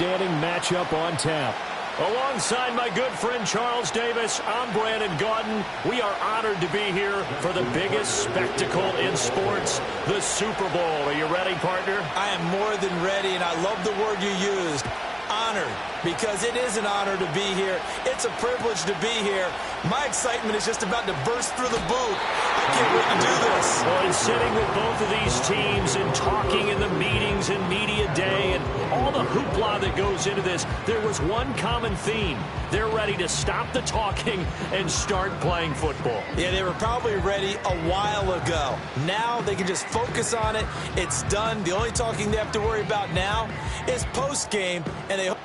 outstanding matchup on tap. Alongside my good friend Charles Davis, I'm Brandon Gaudin. We are honored to be here for the biggest spectacle in sports, the Super Bowl. Are you ready, partner? I am more than ready, and I love the word you used, honored, because it is an honor to be here. It's a privilege to be here. My excitement is just about to burst through the booth. I can't wait to do this. Well, and sitting with both of these teams and talking in the meetings and media day and all the hoopla that goes into this, there was one common theme. They're ready to stop the talking and start playing football. Yeah, they were probably ready a while ago. Now they can just focus on it. It's done. The only talking they have to worry about now is post-game, and they'll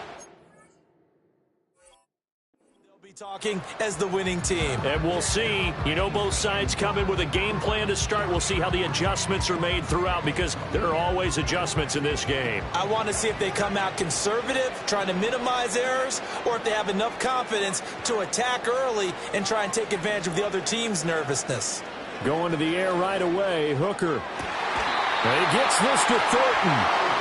be talking as the winning team. And we'll see. You know, both sides come in with a game plan to start. We'll see how the adjustments are made throughout, because there are always adjustments in this game. I want to see if they come out conservative, trying to minimize errors, or if they have enough confidence to attack early and try and take advantage of the other team's nervousness. Going to the air right away, Hooker. And he gets this to Thornton.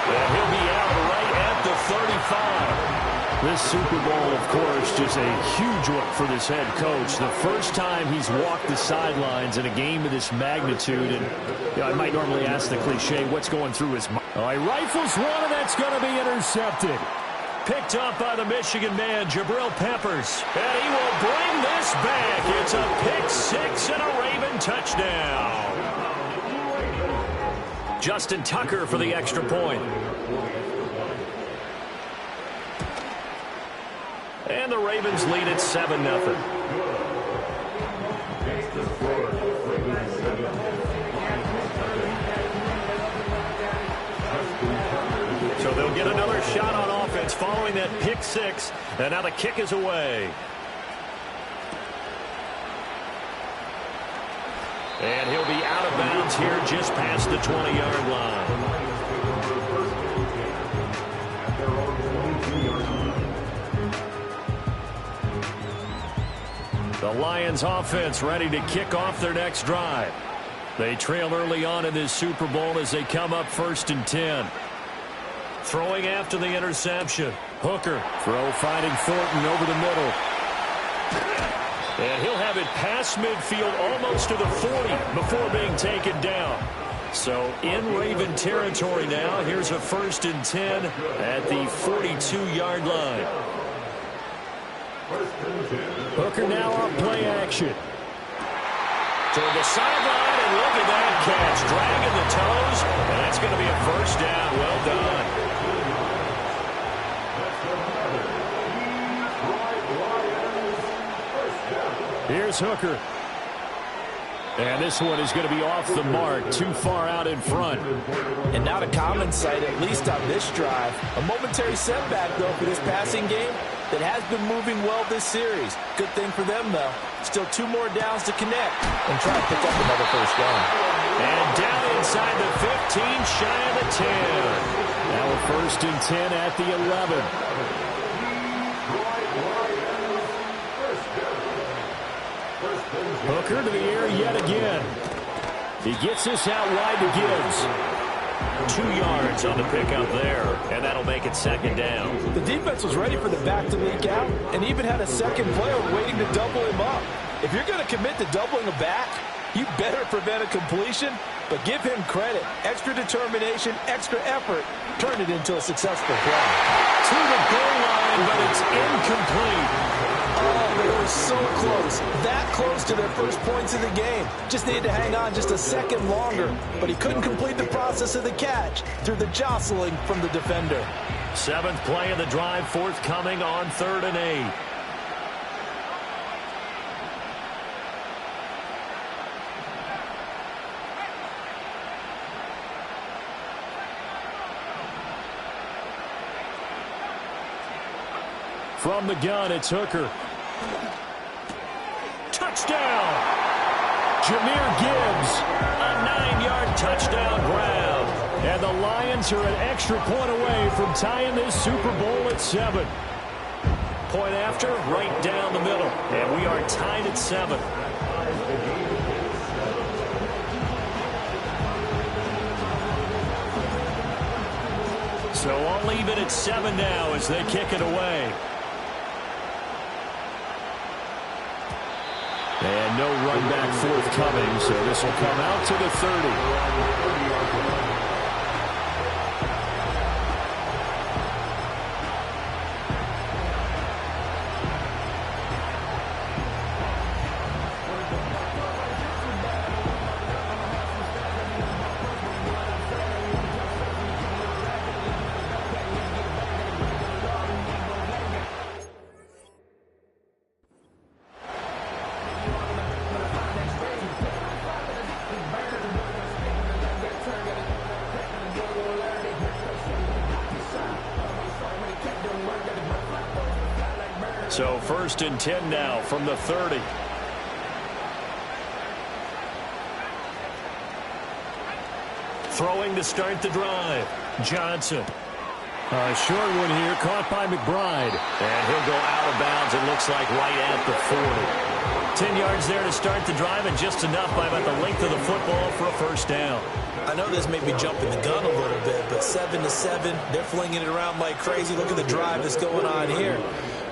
And he'll be out right at the 35. This Super Bowl, of course, just a huge one for this head coach. The first time he's walked the sidelines in a game of this magnitude. And you know, I might normally ask the cliche, what's going through his mind? Oh, he rifles one, and that's going to be intercepted. Picked up by the Michigan man, Jabril Peppers. And he will bring this back. It's a pick six and a Raven touchdown. Justin Tucker for the extra point. And the Ravens lead at 7-0. So they'll get another shot on offense following that pick six. And now the kick is away. And he'll be out of bounds here just past the 20-yard line. The Lions offense ready to kick off their next drive. They trail early on in this Super Bowl as they come up 1st and 10. Throwing after the interception. Hooker. Throw finding Thornton over the middle. And he'll have it past midfield almost to the 40 before being taken down. So in Raven territory now. Here's a 1st and 10 at the 42-yard line. Hooker now on play action. Toward the sideline, and look at that catch. Dragging the toes, and that's going to be a 1st down. Well done. Here's Hooker. And this one is going to be off the mark, too far out in front. And not a common sight, at least on this drive. A momentary setback, though, for this passing game that has been moving well this series. Good thing for them, though. Still 2 more downs to connect and try to pick up another 1st down. And down inside the 15, shy of the 10. Now a 1st and 10 at the 11. Hooker to the air yet again. He gets this out wide to Gibbs. 2 yards on the pickup there, and that'll make it 2nd down. The defense was ready for the back to leak out and even had a second player waiting to double him up. If you're going to commit to doubling a back, you better prevent a completion, but give him credit. Extra determination, extra effort, turned it into a successful play. To the goal line, but it's incomplete. Oh, they were so close. That close to their first points of the game. Just needed to hang on just a second longer, but he couldn't complete the process of the catch through the jostling from the defender. 7th play of the drive forthcoming on 3rd and 8. From the gun, it's Hooker. Touchdown! Jahmyr Gibbs. A 9-yard touchdown grab. And the Lions are an extra point away from tying this Super Bowl at 7. Point after, right down the middle. And we are tied at 7. So I'll leave it at 7 now as they kick it away. And no run back forthcoming, so this will come out to the 30. So 1st and 10 now from the 30. Throwing to start the drive. Johnson. A short one here, caught by McBride. And he'll go out of bounds, it looks like, right at the 40. 10 yards there to start the drive, and just enough by about the length of the football for a first down. I know this may be jumping the gun a little bit, but 7-7, they're flinging it around like crazy. Look at the drive that's going on here.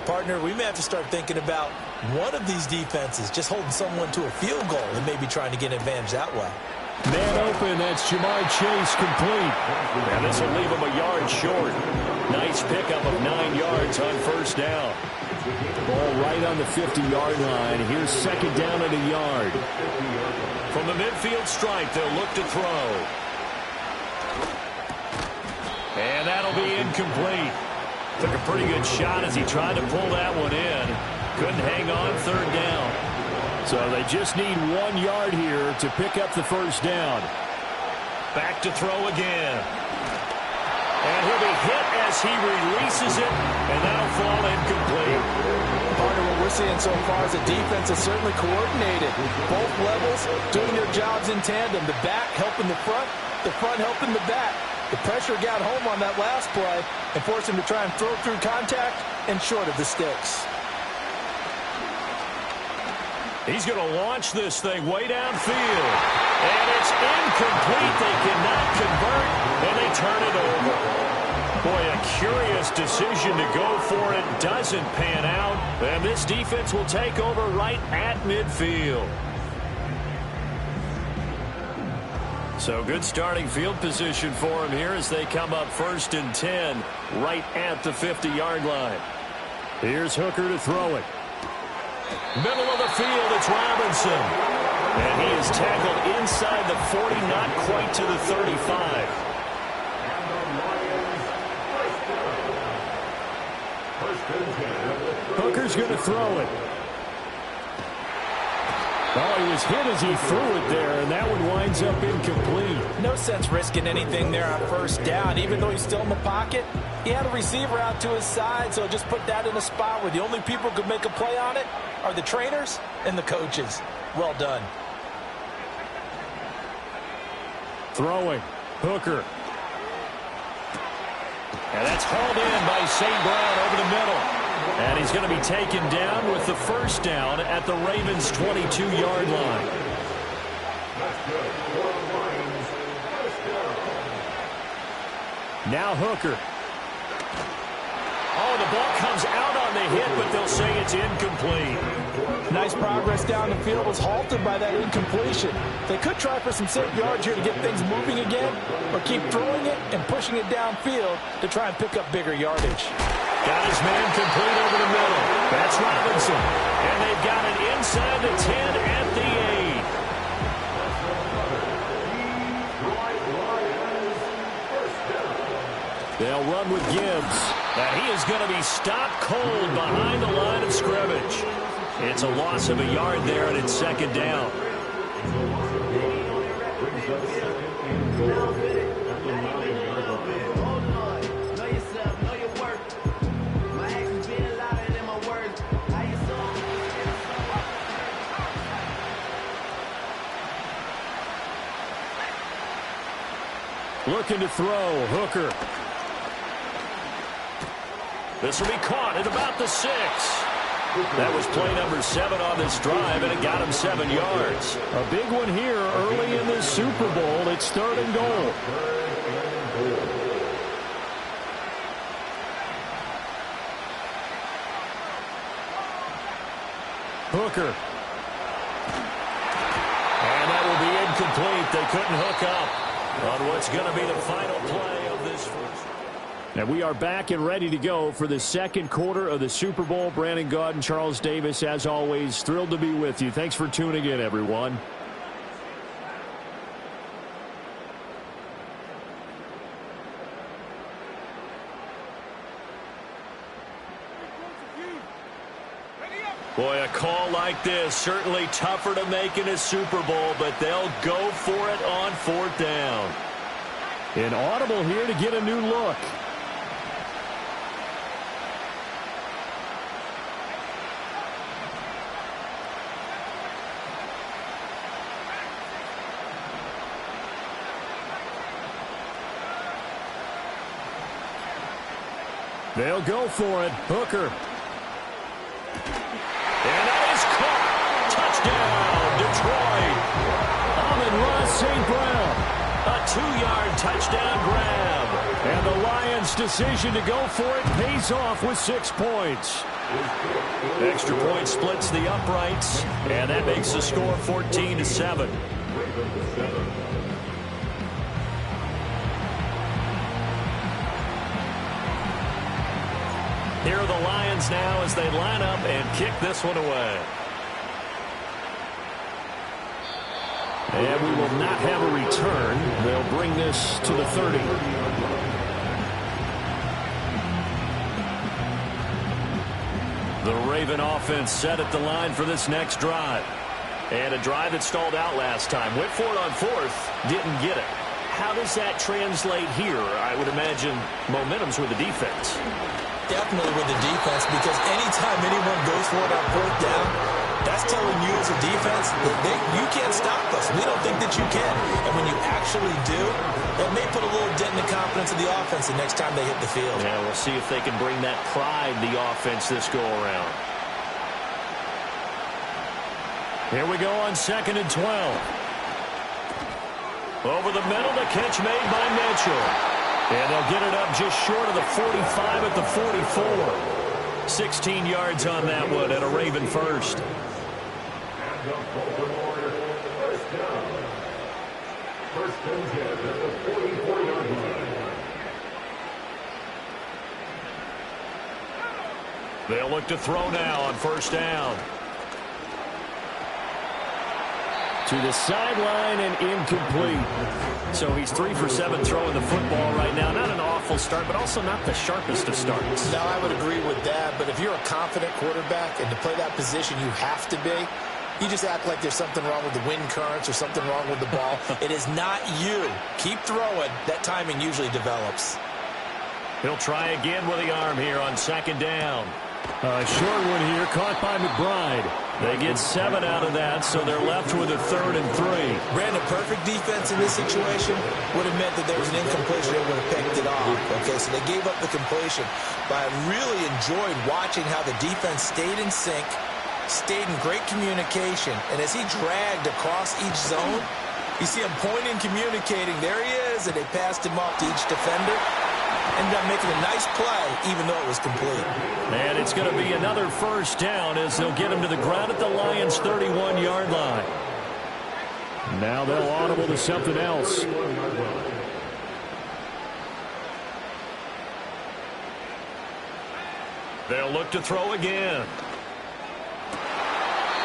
Partner, we may have to start thinking about one of these defenses just holding someone to a field goal and maybe trying to get an advantage that way. Man open, that's Ja'Marr Chase, complete. And this will leave him a yard short. Nice pickup of 9 yards on first down. Ball right on the 50-yard line. Here's 2nd down and a yard. From the midfield stripe, they'll look to throw. And that'll be incomplete. Took a pretty good shot as he tried to pull that one in. Couldn't hang on 3rd down. So they just need 1 yard here to pick up the first down. Back to throw again. And he'll be hit as he releases it, and that'll fall incomplete. Partner, what we're seeing so far is the defense is certainly coordinated. Both levels doing their jobs in tandem. The back helping the front helping the back. The pressure got home on that last play and forced him to try and throw through contact and short of the sticks. He's going to launch this thing way downfield. And it's incomplete. They cannot convert, and they turn it over. Boy, a curious decision to go for it. Doesn't pan out. And this defense will take over right at midfield. So good starting field position for him here as they come up 1st and 10 right at the 50-yard line. Here's Hooker to throw it. Middle of the field, it's Robinson. And he is tackled inside the 40, not quite to the 35. Hooker's going to throw it. Oh, he was hit as he threw it there, and that one winds up incomplete. No sense risking anything there on first down. Even though he's still in the pocket, he had a receiver out to his side, so just put that in a spot where the only people who could make a play on it are the trainers and the coaches. Well done. Throwing. Hooker. And that's hauled in by St. Brown over the middle. And he's going to be taken down with the first down at the Ravens' 22-yard line. Now Hooker. Oh, the ball comes out on the hit, but they'll say it's incomplete. Nice progress down the field was halted by that incompletion. They could try for some safe yards here to get things moving again, or keep throwing it and pushing it downfield to try and pick up bigger yardage. Got his man complete over the middle. That's Robinson. And they've got it inside the 10 at the 8. They'll run with Gibbs. And he is going to be stopped cold behind the line of scrimmage. It's a loss of a yard there, and it's 2nd down. Looking to throw. Hooker. This will be caught at about the 6. That was play number 7 on this drive, and it got him 7 yards. A big one here early in this Super Bowl. It's 3rd and goal. Hooker. And that will be incomplete. They couldn't hook up on what's going to be the final play of this first. And we are back and ready to go for the second quarter of the Super Bowl. Brandon Gaudin, Charles Davis, as always, thrilled to be with you. Thanks for tuning in, everyone. Boy, a call like this, certainly tougher to make in a Super Bowl, but they'll go for it on fourth down. An audible here to get a new look. They'll go for it. Hooker. And that is caught. Touchdown, Detroit. Amon-Ra St. Brown. A 2-yard touchdown grab. And the Lions' decision to go for it pays off with 6 points. Extra point splits the uprights, and that makes the score 14-7. Here are the Lions now as they line up and kick this one away. And we will not have a return. They'll bring this to the 30. The Raven offense set at the line for this next drive. And a drive that stalled out last time. Went for it on fourth, didn't get it. How does that translate here? I would imagine momentum's with the defense. Definitely with the defense, because anytime anyone goes for it on fourth down, that's telling you as a defense that you can't stop us. We don't think that you can. And when you actually do, that may put a little dent in the confidence of the offense the next time they hit the field. Yeah, we'll see if they can bring that pride, the offense, this go-around. Here we go on 2nd and 12. Over the middle, the catch made by Mitchell. And they'll get it up just short of the 45 at the 44. 16 yards on that one and a Raven first. They'll look to throw now on first down. To the sideline and incomplete. So he's 3 for 7 throwing the football right now. Not an awful start, but also not the sharpest of starts. Now, I would agree with that, but if you're a confident quarterback and to play that position you have to be, you just act like there's something wrong with the wind currents or something wrong with the ball. It is not you. Keep throwing. That timing usually develops. He'll try again with the arm here on 2nd down. A short one here, caught by McBride. They get 7 out of that, so they're left with a 3rd and 3. Brandon, perfect defense in this situation would have meant that there was an incompletion. They would have picked it off. Okay, so they gave up the completion. But I really enjoyed watching how the defense stayed in sync, stayed in great communication. And as he dragged across each zone, you see him pointing, communicating. There he is, and they passed him off to each defender. Ended up making a nice play, even though it was complete. And it's going to be another first down as they'll get him to the ground at the Lions' 31-yard line. Now they'll audible to something else. They'll look to throw again.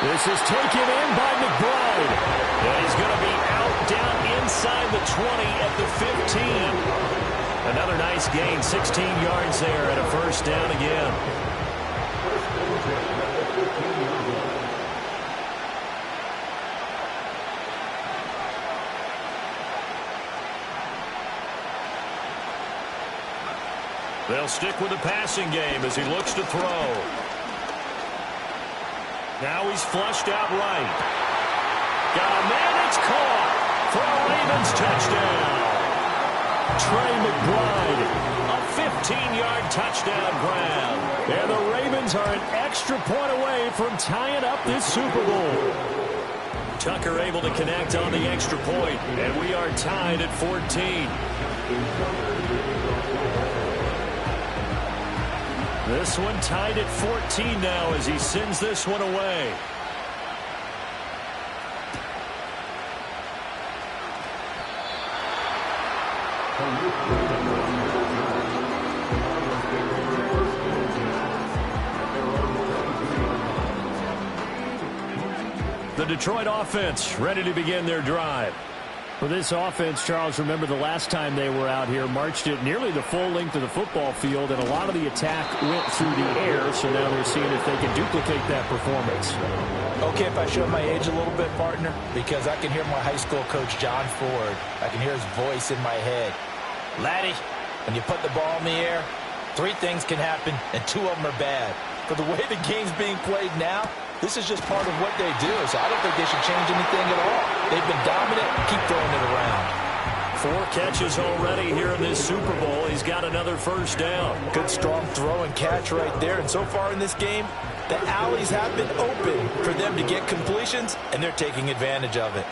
This is taken in by McBride. And he's going to be out down inside the 20 at the 15. Another nice gain, 16 yards there and a first down again. They'll stick with the passing game as he looks to throw. Now he's flushed out right. Got a man, it's caught for a Ravens touchdown. Trey McBride. A 15-yard touchdown grab. And the Ravens are an extra point away from tying up this Super Bowl. Tucker able to connect on the extra point, and we are tied at 14. This one tied at 14 now as he sends this one away. The Detroit offense ready to begin their drive. For this offense, Charles, remember the last time they were out here, marched it nearly the full length of the football field, and a lot of the attack went through the air, so now they're seeing if they can duplicate that performance. Okay, if I show my age a little bit, partner, because I can hear my high school coach, John Ford. I can hear his voice in my head. Laddie, when you put the ball in the air, 3 things can happen, and 2 of them are bad. For the way the game's being played now, this is just part of what they do, so I don't think they should change anything at all. They've been dominant. Keep throwing it around. 4 catches already here in this Super Bowl. He's got another first down. Good, strong throw and catch right there. And so far in this game, the alleys have been open for them to get completions, and they're taking advantage of it.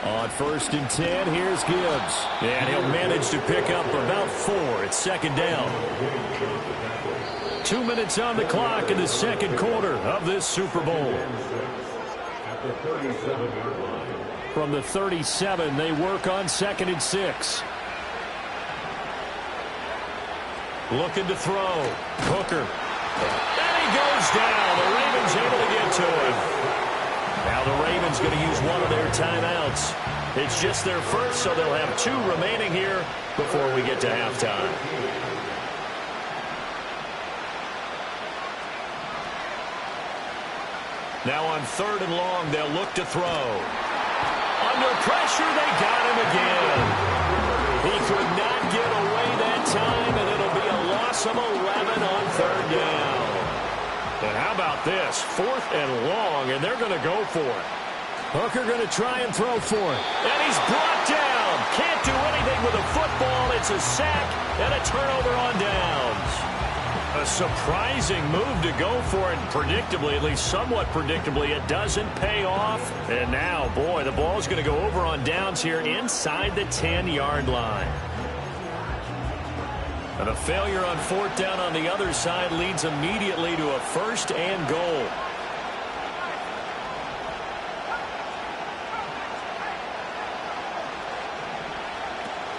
On 1st and 10, here's Gibbs. And he'll manage to pick up about 4 at 2nd down. 2 minutes on the clock in the 2nd quarter of this Super Bowl. From the 37, they work on 2nd and 6. Looking to throw. Hooker. And he goes down. The Ravens able to get to him. Now the Ravens going to use one of their timeouts. It's just their first, so they'll have 2 remaining here before we get to halftime. Now on 3rd and long, they'll look to throw. Under pressure, they got him again. He could not get away that time, and it'll be a loss of 11 on 3rd down. And how about this? 4th and long, and they're going to go for it. Hooker going to try and throw for it. And he's brought down. Can't do anything with a football. It's a sack and a turnover on downs. A surprising move to go for it, and predictably, at least somewhat predictably, it doesn't pay off. And now, boy, the ball's going to go over on downs here inside the 10-yard line. And a failure on 4th down on the other side leads immediately to a 1st and goal.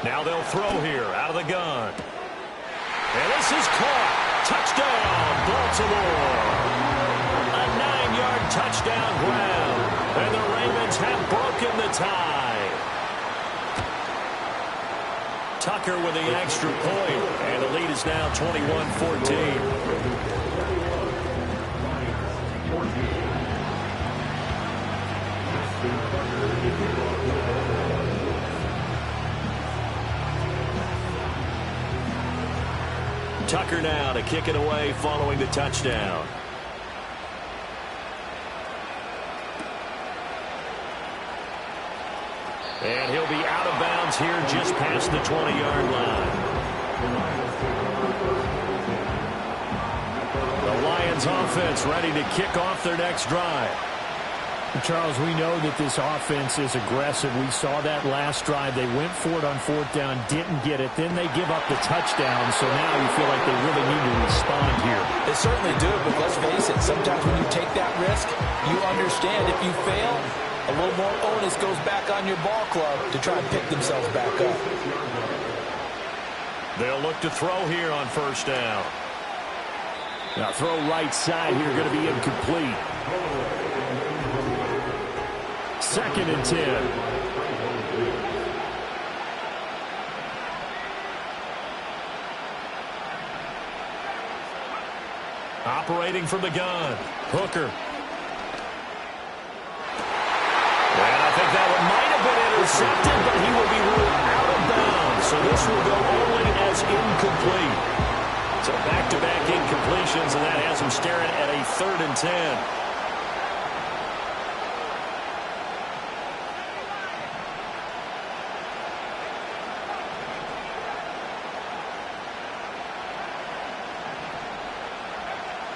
Now they'll throw here out of the gun. And this is caught. Touchdown, Baltimore. A 9-yard touchdown ground. And the Ravens have broken the tie. Tucker with the extra point. And the lead is now 21-14. Tucker now to kick it away following the touchdown. And he'll be out of bounds here just past the 20-yard line. The Lions offense ready to kick off their next drive. Charles, we know that this offense is aggressive. We saw that last drive. They went for it on 4th down, didn't get it. Then they give up the touchdown, so now you feel like they really need to respond here. They certainly do, but let's face it, sometimes when you take that risk, you understand if you fail, a little more onus goes back on your ball club to try and pick themselves back up. They'll look to throw here on 1st down. Now throw right side here, going to be incomplete. 2nd and 10. Operating from the gun. Hooker. And I think that one might have been intercepted, but he will be ruled out of bounds. So this will go only as incomplete. So back-to-back incompletions, and that has him staring at a 3rd and 10.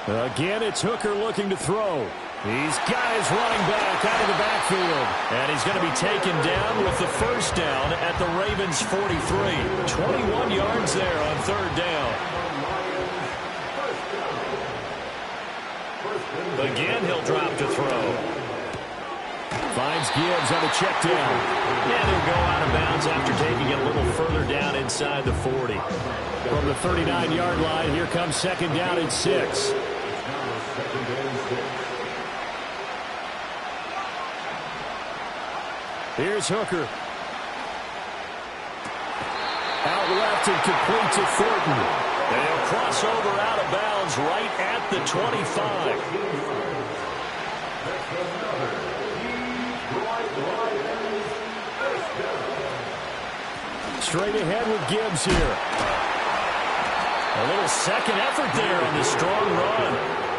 Again, it's Hooker looking to throw. He's got his running back out of the backfield. And he's going to be taken down with the 1st down at the Ravens' 43. 21 yards there on 3rd down. Again, he'll drop to throw. Finds Gibbs on the check down. And he'll go out of bounds after taking it a little further down inside the 40. From the 39-yard line, here comes second down and 6. Here's Hooker. Out left and complete to Thornton. And he'll cross over out of bounds right at the 25. Straight ahead with Gibbs here. A little second effort there on the strong run.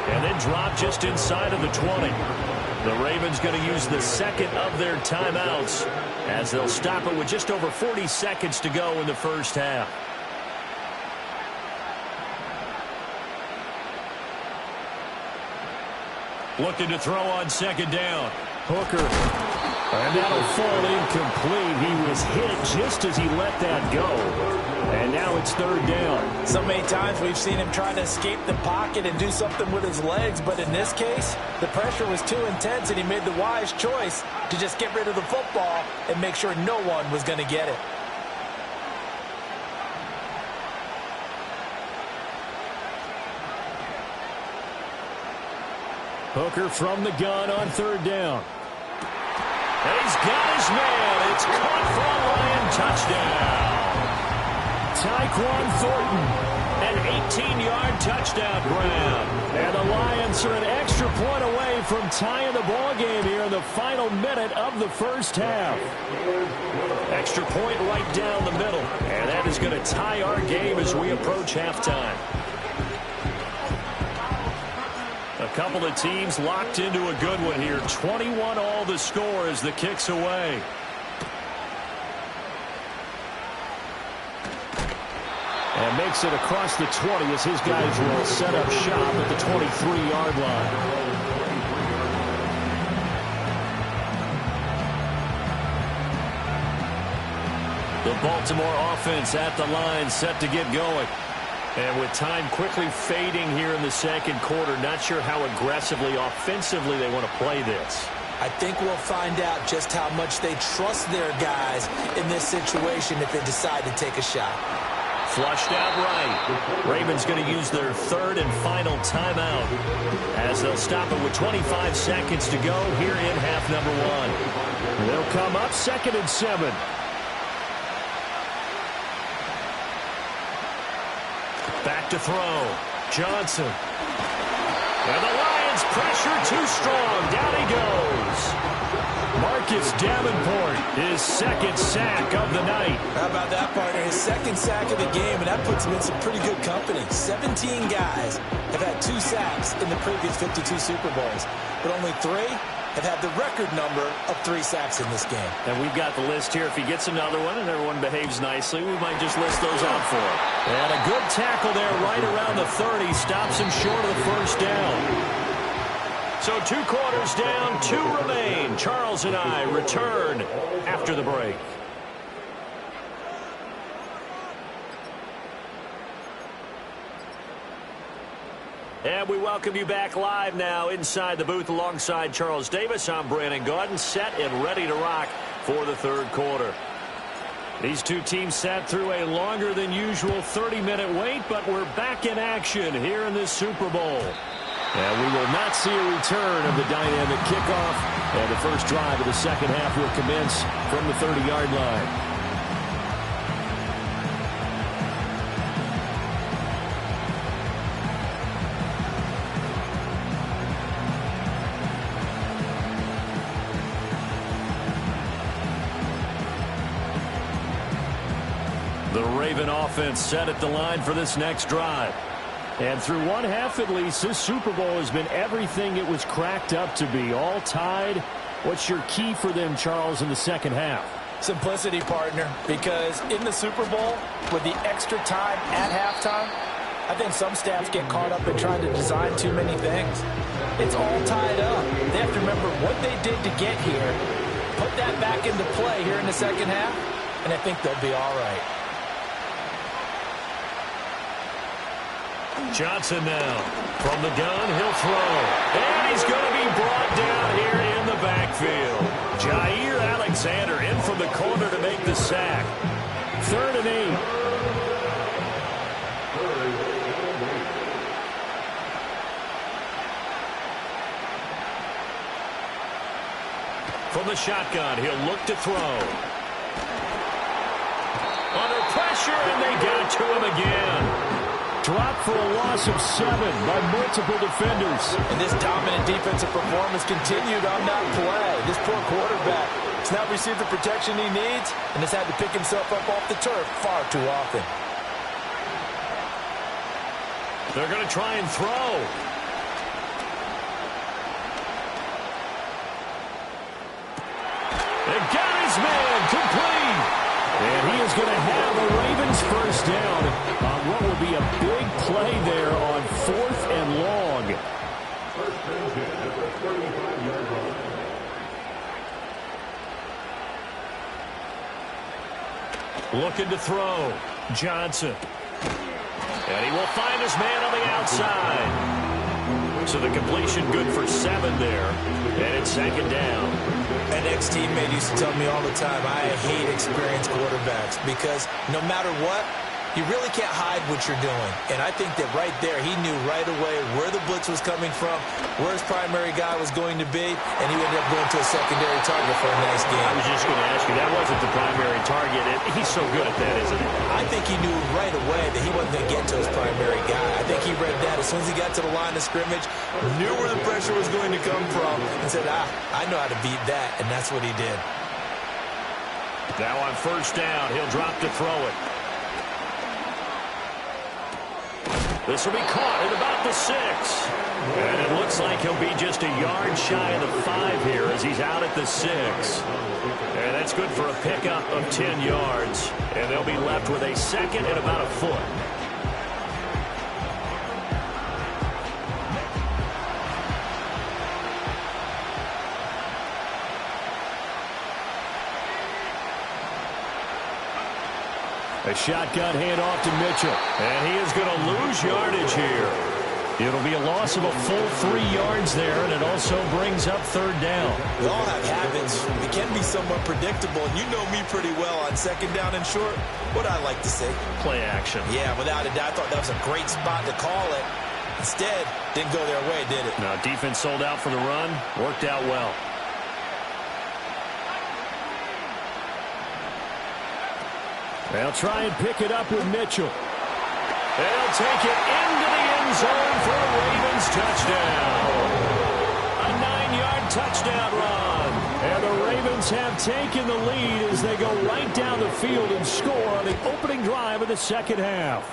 And then drop just inside of the 20. The Ravens going to use the second of their timeouts as they'll stop it with just over 40 seconds to go in the first half. Looking to throw on second down. Hooker. And that'll fall incomplete. He was hit just as he let that go. And now it's third down. So many times we've seen him trying to escape the pocket and do something with his legs. But in this case, the pressure was too intense, and he made the wise choice to just get rid of the football and make sure no one was going to get it. Hooker from the gun on third down. He's got his man. It's caught for a Lion touchdown. Tyquan Thornton. An 18-yard touchdown grab. And the Lions are an extra point away from tying the ball game here in the final minute of the first half. Extra point right down the middle. And that is going to tie our game as we approach halftime. A couple of teams locked into a good one here. 21 all the score as the kick's away. And makes it across the 20 as his guys will set up shop at the 23-yard line. The Baltimore offense at the line set to get going. And with time quickly fading here in the second quarter, not sure how aggressively, offensively they want to play this. I think we'll find out just how much they trust their guys in this situation if they decide to take a shot. Flushed out right. Ravens going to use their third and final timeout as they'll stop it with 25 seconds to go here in half number one. They'll come up second and 7. Back to throw. Johnson. And the Lions pressure too strong. Down he goes. Marcus Davenport, his second sack of the night. How about that, partner? His second sack of the game, and that puts him in some pretty good company. 17 guys have had 2 sacks in the previous 52 Super Bowls, but only 3 have had the record number of 3 sacks in this game. And we've got the list here. If he gets another one and everyone behaves nicely, we might just list those out for him. And a good tackle there right around the 30. Stops him short of the first down. So 2 quarters down, 2 remain. Charles and I return after the break. And we welcome you back live now inside the booth alongside Charles Davis. I'm Brandon Gaudin, set and ready to rock for the third quarter. These two teams sat through a longer than usual 30-minute wait, but we're back in action here in this Super Bowl. And we will not see a return of the dynamic kickoff. And the first drive of the second half will commence from the 30-yard line. The Raven offense set at the line for this next drive. And through one half at least, this Super Bowl has been everything it was cracked up to be. All tied. What's your key for them, Charles, in the second half? Simplicity, partner, because in the Super Bowl, with the extra time at halftime, I think some staffs get caught up in trying to design too many things. It's all tied up. They have to remember what they did to get here, put that back into play here in the second half, and I think they'll be all right. Johnson now from the gun, he'll throw. And he's going to be brought down here in the backfield. Jair Alexander in from the corner to make the sack. 3rd and 8. From the shotgun, he'll look to throw. Under pressure, and they got to him again. Dropped for a loss of 7 by multiple defenders. And this dominant defensive performance continued on that play. This poor quarterback has not received the protection he needs and has had to pick himself up off the turf far too often. They're going to try and throw. And got his man complete. And he is going to have a Ravens first down on what will be a big play there on 4th and long. Looking to throw. Johnson. And he will find his man on the outside. So the completion good for 7 there. And it's 2nd down. An ex-teammate used to tell me all the time, I hate experienced quarterbacks because no matter what, you really can't hide what you're doing. And I think that right there, he knew right away where the blitz was coming from, where his primary guy was going to be, and he ended up going to a secondary target for a nice game. I was just going to ask you, that wasn't the primary target. He's so good at that, isn't he? I think he knew right away that he wasn't going to get to his primary guy. I think he read that as soon as he got to the line of scrimmage, knew where the pressure was going to come from, and said, I know how to beat that, and that's what he did. Now on 1st down, he'll drop to throw it. This will be caught at about the 6. And it looks like he'll be just a yard shy of the 5 here as he's out at the 6. And that's good for a pickup of 10 yards. And they'll be left with a 2nd and about a foot. A shotgun handoff to Mitchell. And he is going to lose yardage here. It'll be a loss of a full 3 yards there, and it also brings up 3rd down. We all have habits. It can be somewhat predictable, and you know me pretty well on 2nd down and short. What I like to say? Play action. Yeah, without a doubt, I thought that was a great spot to call it. Instead, didn't go their way, did it? No, defense sold out for the run. Worked out well. They'll try and pick it up with Mitchell. They'll take it into the end zone for a Ravens touchdown. A 9-yard touchdown run. And the Ravens have taken the lead as they go right down the field and score on the opening drive of the 2nd half.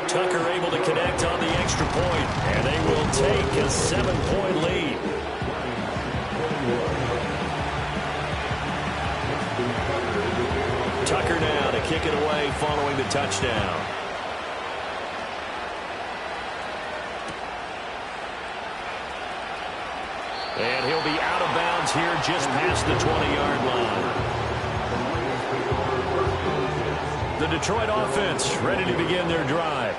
Tucker able to connect on the extra point, and they will take a 7-point lead. Tucker now to kick it away following the touchdown. And he'll be out of bounds here just past the 20-yard line. The Detroit offense ready to begin their drive.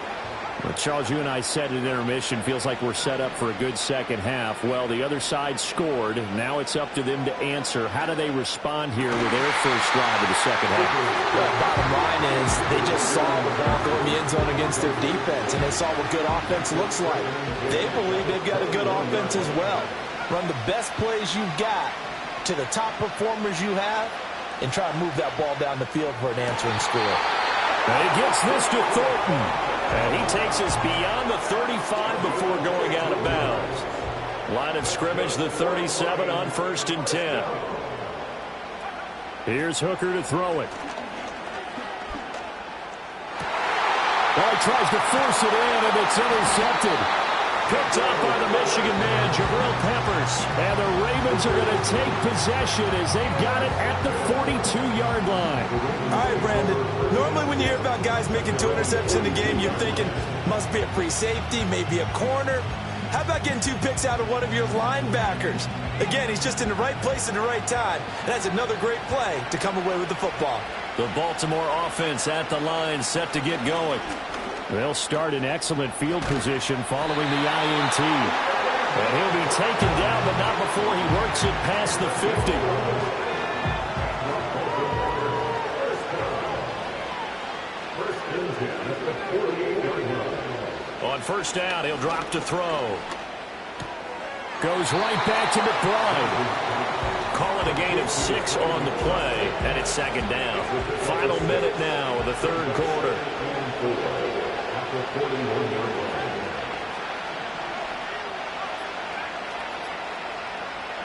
Well, Charles, you and I said at intermission, feels like we're set up for a good 2nd half. Well, the other side scored. Now it's up to them to answer. How do they respond here with their first drive of the 2nd half? Well, bottom line is they just saw the ball go in the end zone against their defense, and they saw what good offense looks like. They believe they've got a good offense as well. Run the best plays you've got to the top performers you have, and try to move that ball down the field for an answering score. And he gets this to Thornton. And he takes us beyond the 35 before going out of bounds. Line of scrimmage, the 37 on 1st and 10. Here's Hooker to throw it. Well, he tries to force it in, and it's intercepted. Picked up by the Michigan man, Jabril Peppers. And the Ravens are going to take possession as they've got it at the 42-yard line. All right, Brandon. Normally when you hear about guys making 2 interceptions in the game, you're thinking, must be a free safety, maybe a corner. How about getting 2 picks out of one of your linebackers? Again, he's just in the right place at the right time. And that's another great play to come away with the football. The Baltimore offense at the line, set to get going. They'll start in excellent field position following the INT. And he'll be taken down, but not before he works it past the 50. On first down, he'll drop to throw. Goes right back to McBride. Call it a gain of 6 on the play, and it's second down. Final minute now of the third quarter.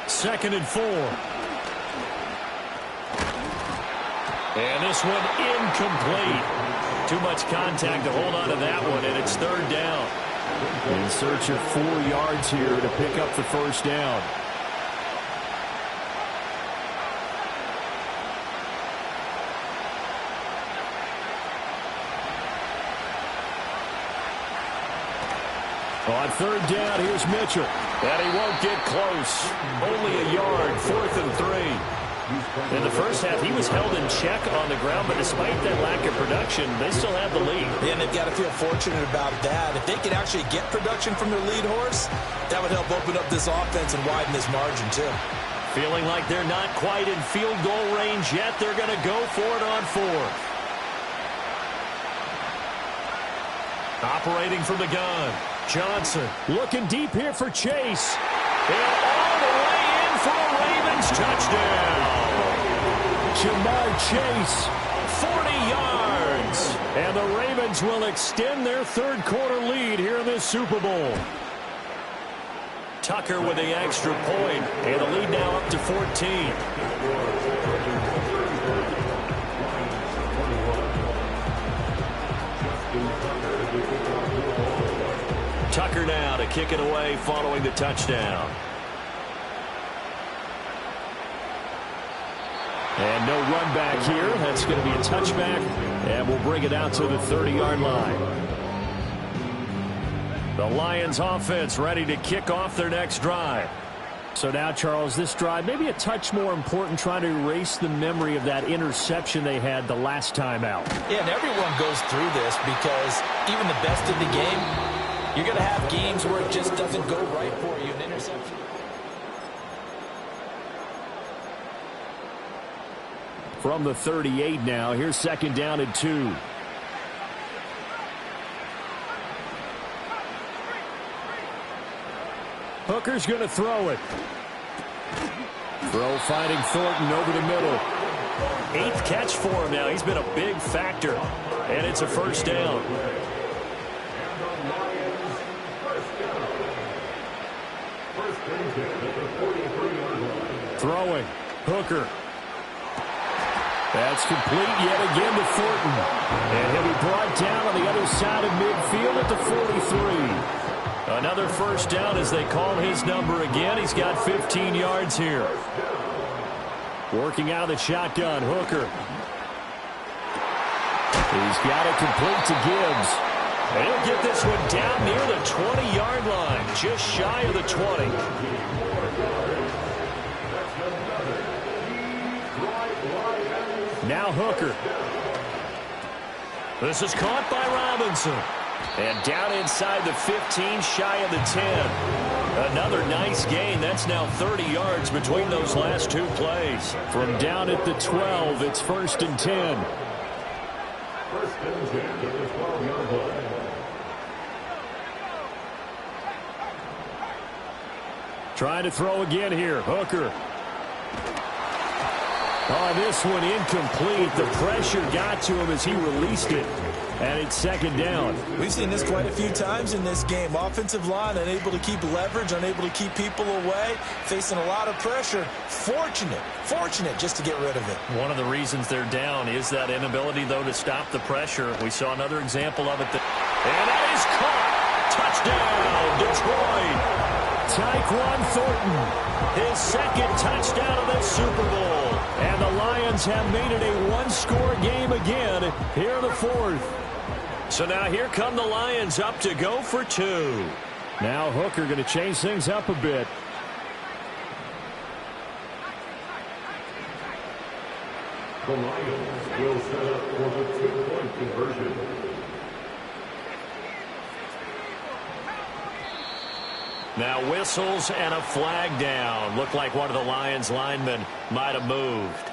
Second and 4. And this one incomplete. Too much contact to hold on to that one, and it's third down. In search of 4 yards here to pick up the first down. On third down, here's Mitchell. And he won't get close. Only a yard, 4th and 3. In the first half, he was held in check on the ground, but despite that lack of production, they still have the lead. And they've got to feel fortunate about that. If they can actually get production from their lead horse, that would help open up this offense and widen this margin, too. Feeling like they're not quite in field goal range yet, they're going to go for it on 4th. Operating from the gun, Johnson looking deep here for Chase. And all the way in for a Ravens touchdown. Ja'Marr Chase, 40 yards. And the Ravens will extend their third quarter lead here in this Super Bowl. Tucker with the extra point, and the lead now up to 14. Tucker now to kick it away following the touchdown. and no run back here. That's going to be a touchback, and we'll bring it out to the 30-yard line. The Lions offense ready to kick off their next drive. So now, Charles, this drive maybe a touch more important, trying to erase the memory of that interception they had the last time out. Yeah, and everyone goes through this because even the best in the game, you're going to have games where it just doesn't go right for you, an interception. From the 38 now, here's second down and 2. Hooker's going to throw it. Throw finding Thornton over the middle. 8th catch for him now. He's been a big factor, and it's a first down. Throwing. Hooker. That's complete yet again to Thornton. And he'll be brought down on the other side of midfield at the 43. Another first down as they call his number again. He's got 15 yards here. Working out of the shotgun, Hooker. He's got it complete to Gibbs. And he'll get this one down near the 20-yard line, just shy of the 20. Now Hooker. This is caught by Robinson. And down inside the 15, shy of the 10. Another nice gain. That's now 30 yards between those last two plays. From down at the 12, it's first and 10. First and 10 at the 12-yard line. Trying to throw again here. Hooker. Oh, this one incomplete. The pressure got to him as he released it. And it's second down. We've seen this quite a few times in this game. Offensive line unable to keep leverage, unable to keep people away, facing a lot of pressure. Fortunate just to get rid of it. One of the reasons they're down is that inability, though, to stop the pressure. We saw another example of it. And that is caught. Touchdown, Detroit. Tyquan Thornton. His second touchdown of this Super Bowl. And the Lions have made it a one-score game again here in the fourth. So now here come the Lions up to go for 2. Now Hooker going to change things up a bit. The Lions will set up for the 2-point conversion. Now whistles and a flag down. Looked like one of the Lions linemen might have moved.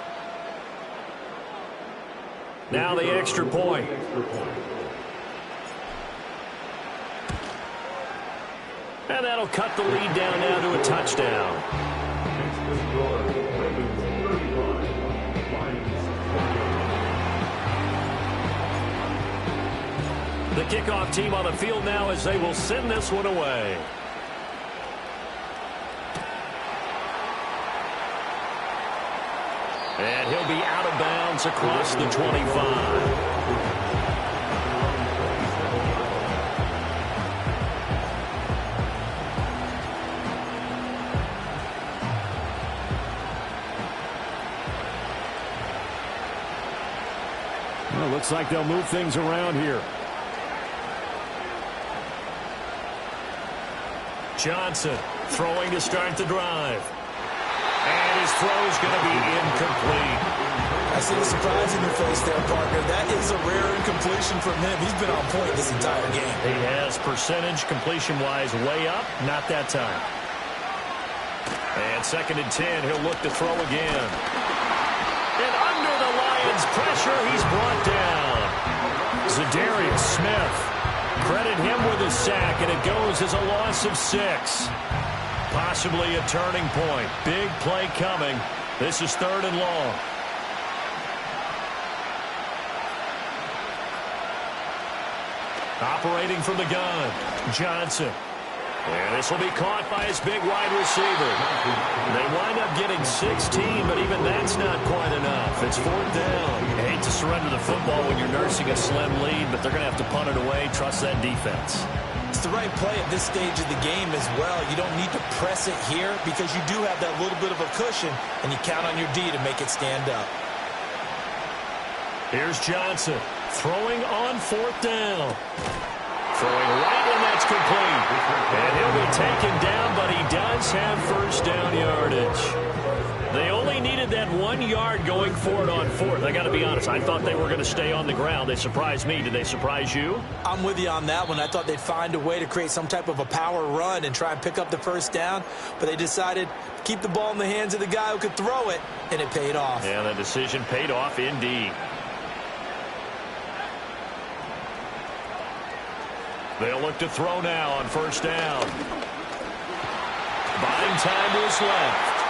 Now the extra point. And that'll cut the lead down now to a touchdown. The kickoff team on the field now as they will send this one away. And he'll be out of bounds across the 25. Well, looks like they'll move things around here. Johnson throwing to start the drive. And his throw is going to be incomplete. I see the surprise in your face there, partner. That is a rare incompletion from him. He's been on point this entire game. He has percentage completion-wise way up. Not that time. And 2nd and 10. He'll look to throw again. And under the Lions' pressure, he's brought down. Za'Darius Smith. Credit him with a sack, and it goes as a loss of 6. Possibly a turning point. Big play coming. This is 3rd and long. Operating from the gun, Johnson. And this will be caught by his big wide receiver. They wind up getting 16, but even that's not quite enough. It's 4th down. You hate to surrender the football when you're nursing a slim lead, but they're going to have to punt it away. Trust that defense. It's the right play at this stage of the game as well. You don't need to press it here because you do have that little bit of a cushion, and you count on your D to make it stand up. Here's Johnson throwing on 4th down. Throwing right, and that's complete. And he'll be taken down, but he does have 1st down yardage. They only needed that 1 yard going forward on 4th. I got to be honest, I thought they were going to stay on the ground. They surprised me. Did they surprise you? I'm with you on that one. I thought they'd find a way to create some type of a power run and try and pick up the 1st down, but they decided to keep the ball in the hands of the guy who could throw it, and it paid off. And the decision paid off indeed. They'll look to throw now on 1st down. Buying time is left.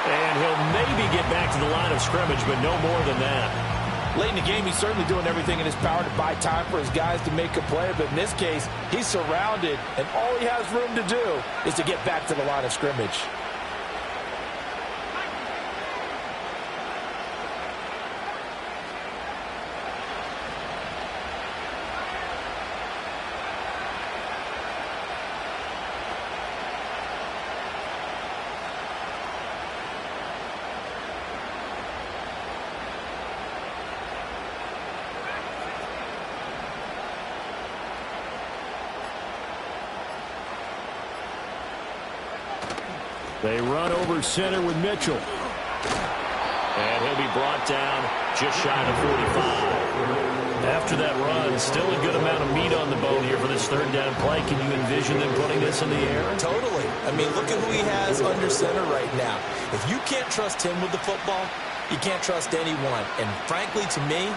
And he'll maybe get back to the line of scrimmage, but no more than that. Late in the game, he's certainly doing everything in his power to buy time for his guys to make a play. But in this case, he's surrounded, and all he has room to do is to get back to the line of scrimmage. They run over center with Mitchell. And he'll be brought down just shy of 45. After that run, still a good amount of meat on the bone here for this 3rd down play. Can you envision them putting this in the air? Totally. I mean, look at who he has under center right now. If you can't trust him with the football, you can't trust anyone. And frankly, to me,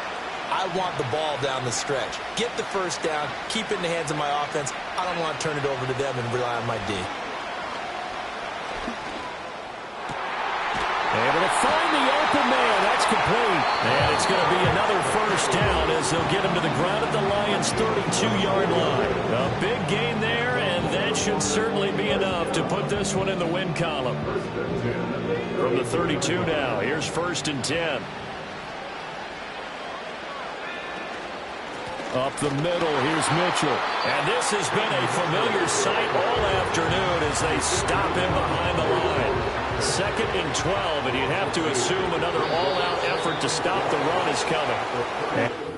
I want the ball down the stretch. Get the 1st down, keep it in the hands of my offense. I don't want to turn it over to them and rely on my D. Able to find the open man. That's complete. And it's going to be another 1st down as they'll get him to the ground at the Lions' 32-yard line. A big gain there, and that should certainly be enough to put this one in the win column. From the 32 now, here's 1st and 10. Up the middle, here's Mitchell. And this has been a familiar sight all afternoon as they stop him behind the line. 2nd and 12, and you'd have to assume another all-out effort to stop the run is coming.